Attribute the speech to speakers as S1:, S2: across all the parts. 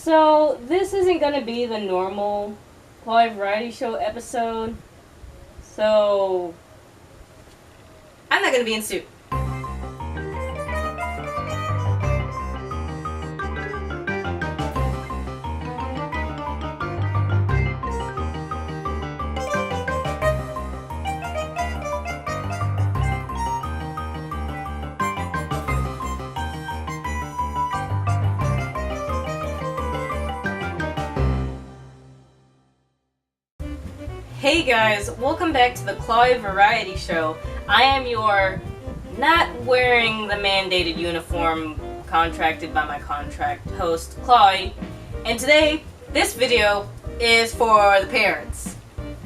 S1: So, this isn't going to be the normal Clawy Variety Show episode. So, I'm not going to be in suit. Hey guys, welcome back to the Clawy Variety Show. I am your not wearing the mandated uniform contracted by my contract host, Clawy. And today, this video is for the parents.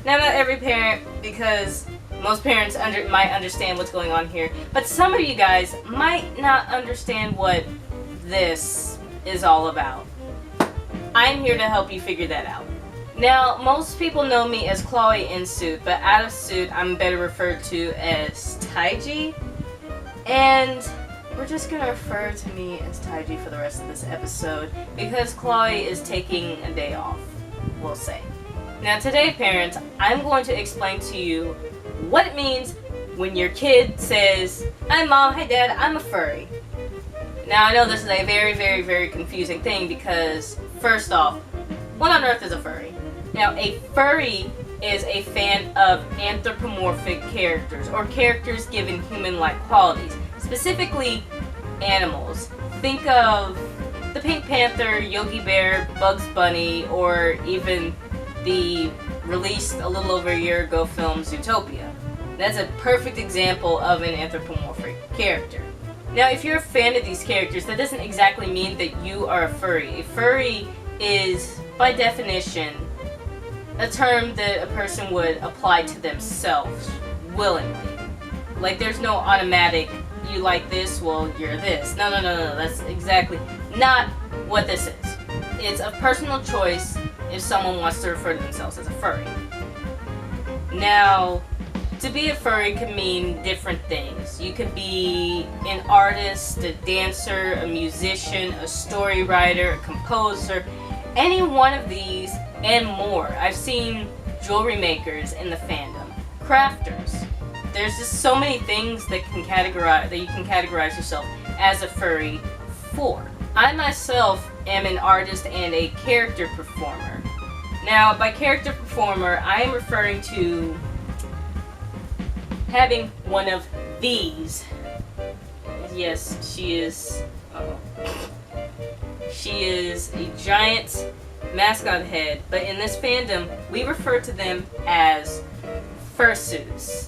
S1: Now, not every parent, because most parents might understand what's going on here, but some of you guys might not understand what this is all about. I'm here to help you figure that out. Now, most people know me as Clawy in suit, but out of suit, I'm better referred to as Taijey. And we're just gonna refer to me as Taijey for the rest of this episode, because Clawy is taking a day off, we'll say. Now today, parents, I'm going to explain to you what it means when your kid says, "Hi mom, hi dad, I'm a furry." Now I know this is a very, very, very confusing thing because, first off, what on earth is a furry? Now, a furry is a fan of anthropomorphic characters, or characters given human-like qualities, specifically animals. Think of the Pink Panther, Yogi Bear, Bugs Bunny, or even the released a little over a year ago film Zootopia. That's a perfect example of an anthropomorphic character. Now, if you're a fan of these characters, that doesn't exactly mean that you are a furry. A furry is, by definition, a term that a person would apply to themselves willingly. Like, there's no automatic, you like this, well, you're this. No. That's exactly not what this is. It's a personal choice if someone wants to refer to themselves as a furry. Now, to be a furry can mean different things. You could be an artist, a dancer, a musician, a story writer, a composer, any one of these and more. I've seen jewelry makers in the fandom, crafters. There's just so many things that you can categorize yourself as a furry for. I myself am an artist and a character performer. Now, by character performer, I am referring to having one of these. Yes, she is. She is a giant mascot head, but in this fandom, we refer to them as fursuits.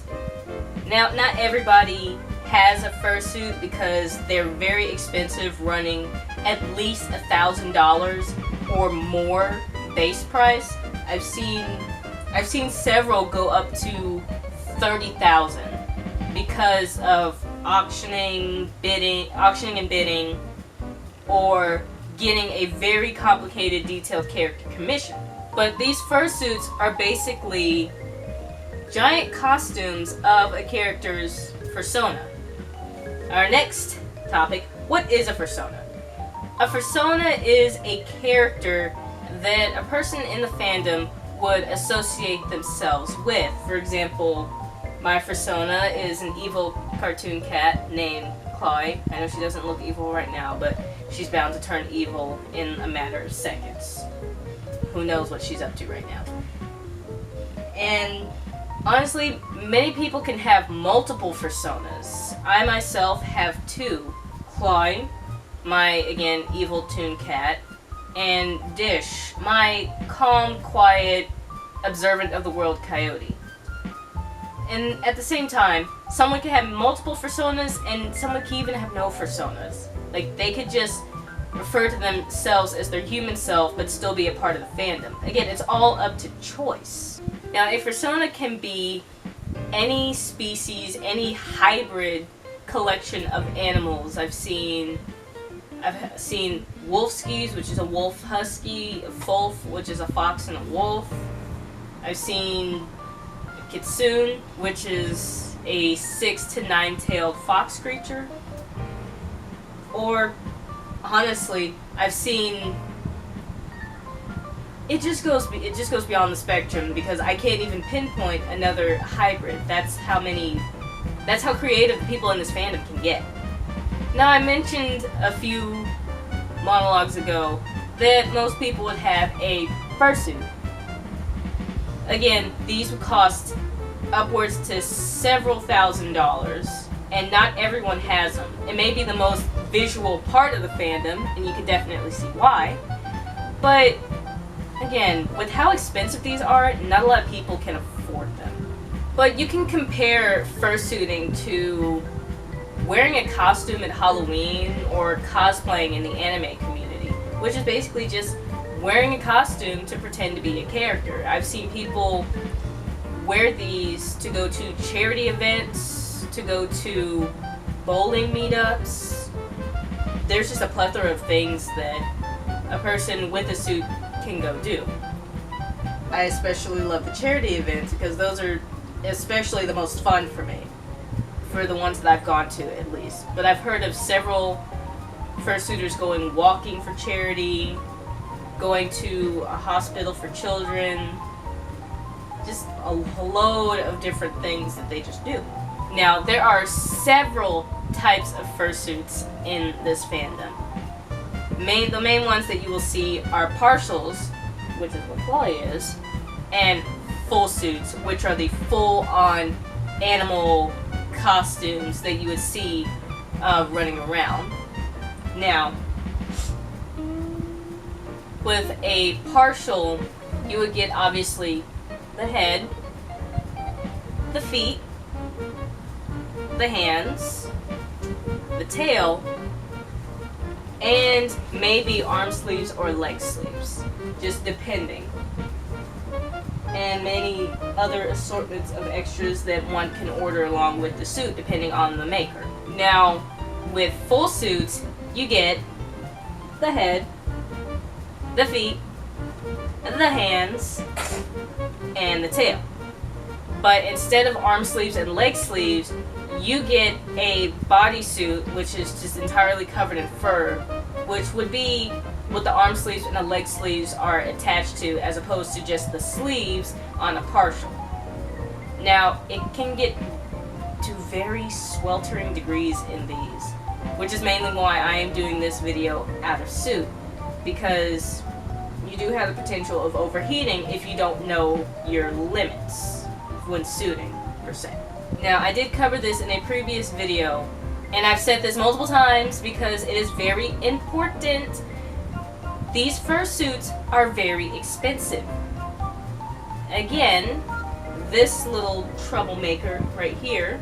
S1: Now, not everybody has a fursuit because they're very expensive, running at least $1,000 or more base price. I've seen several go up to $30,000 because of auctioning and bidding, or getting a very complicated, detailed character commission. But these fursuits are basically giant costumes of a character's persona. Our next topic, what is a persona? A persona is a character that a person in the fandom would associate themselves with. For example, my persona is an evil cartoon cat named Clawy. I know she doesn't look evil right now, but she's bound to turn evil in a matter of seconds. Who knows what she's up to right now. And honestly, many people can have multiple personas. I myself have two. Clawy, my, again, evil toon cat, and Dish, my calm, quiet, observant of the world coyote. And at the same time, someone can have multiple personas, and someone can even have no personas. Like, they could just refer to themselves as their human self, but still be a part of the fandom. Again, it's all up to choice. Now, a persona can be any species, any hybrid collection of animals. I've seen wolfskis, which is a wolf husky, a fulf, which is a fox and a wolf. I've seen kitsune, which is a 6 to 9-tailed fox creature. Or, honestly, I've seen it just goes beyond the spectrum, because I can't even pinpoint another hybrid. That's how creative the people in this fandom can get. Now, I mentioned a few monologues ago that most people would have a fursuit. Again, these would cost upwards to several $1,000s, and not everyone has them. It may be the most visual part of the fandom, and you can definitely see why. But again, with how expensive these are, not a lot of people can afford them. But you can compare fursuiting to wearing a costume at Halloween or cosplaying in the anime community, which is basically just wearing a costume to pretend to be a character. I've seen people wear these to go to charity events, to go to bowling meetups. There's just a plethora of things that a person with a suit can go do. I especially love the charity events because those are especially the most fun for me, for the ones that I've gone to at least. But I've heard of several fursuiters going walking for charity, going to a hospital for children, just a load of different things that they just do. Now, there are several types of fursuits in this fandom. The main ones that you will see are partials, which is what Clawy is, and full suits, which are the full-on animal costumes that you would see running around. Now, with a partial, you would get obviously the head, the feet, the hands, the tail, and maybe arm sleeves or leg sleeves, just depending. And many other assortments of extras that one can order along with the suit, depending on the maker. Now, with full suits, you get the head, the feet, the hands, and the tail. But instead of arm sleeves and leg sleeves, you get a bodysuit which is just entirely covered in fur, which would be what the arm sleeves and the leg sleeves are attached to, as opposed to just the sleeves on a partial. Now, it can get to very sweltering degrees in these, which is mainly why I am doing this video out of suit, because you do have the potential of overheating if you don't know your limits when suiting, per se. Now, I did cover this in a previous video, and I've said this multiple times because it is very important. These fursuits are very expensive. Again, this little troublemaker right here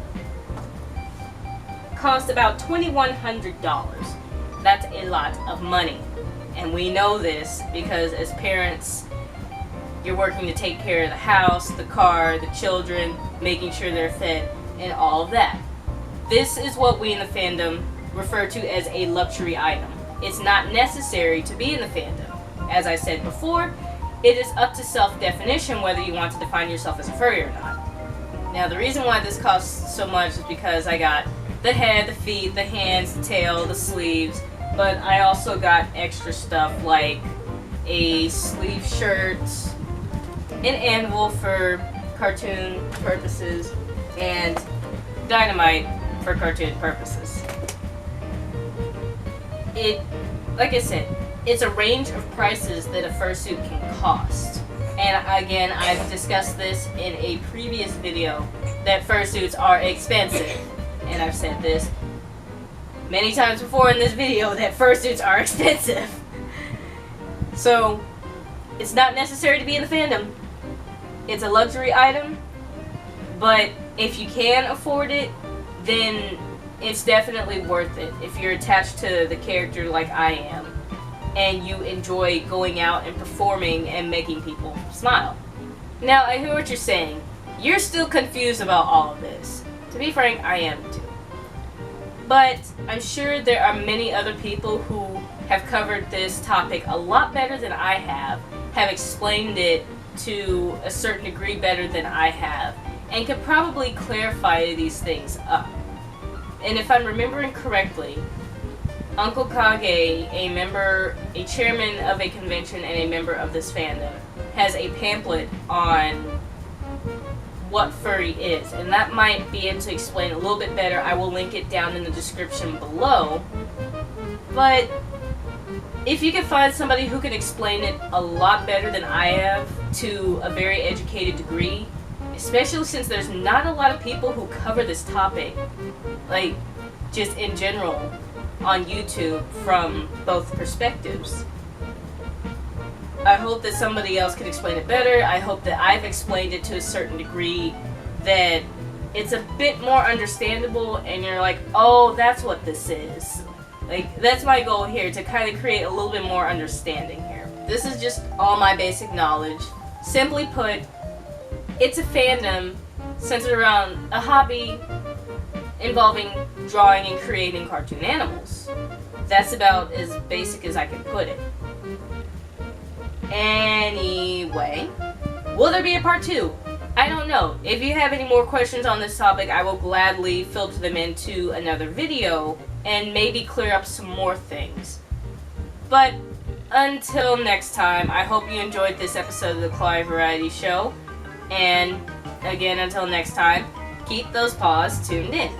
S1: cost about $2,100. That's a lot of money. And we know this because as parents, you're working to take care of the house, the car, the children, making sure they're fed, and all of that. This is what we in the fandom refer to as a luxury item. It's not necessary to be in the fandom. As I said before, it is up to self-definition whether you want to define yourself as a furry or not. Now, the reason why this costs so much is because I got the head, the feet, the hands, the tail, the sleeves, but I also got extra stuff like a sleeve shirt, an anvil for cartoon purposes, and dynamite for cartoon purposes. Like I said, it's a range of prices that a fursuit can cost. And again, I've discussed this in a previous video, that fursuits are expensive. And I've said this many times before in this video, that fursuits are expensive. So, it's not necessary to be in the fandom. It's a luxury item, but if you can afford it, then it's definitely worth it if you're attached to the character like I am, and you enjoy going out and performing and making people smile. Now, I hear what you're saying. You're still confused about all of this. To be frank, I am too. But I'm sure there are many other people who have covered this topic a lot better than I have explained it to a certain degree better than I have, and could probably clarify these things up. And if I'm remembering correctly, Uncle Kage, a chairman of a convention and a member of this fandom, has a pamphlet on what furry is, and that might be able to explain a little bit better. I will link it down in the description below. But if you can find somebody who can explain it a lot better than I have to a very educated degree, especially since there's not a lot of people who cover this topic, like just in general, on YouTube from both perspectives. I hope that somebody else can explain it better. I hope that I've explained it to a certain degree that it's a bit more understandable and you're like, oh, that's what this is. Like, that's my goal here, to kind of create a little bit more understanding here. This is just all my basic knowledge. Simply put, it's a fandom centered around a hobby involving drawing and creating cartoon animals. That's about as basic as I can put it. Anyway, will there be a part 2? I don't know. If you have any more questions on this topic, I will gladly filter them into another video and maybe clear up some more things. But until next time, I hope you enjoyed this episode of the Clawy Variety Show. And again, until next time, keep those paws tuned in.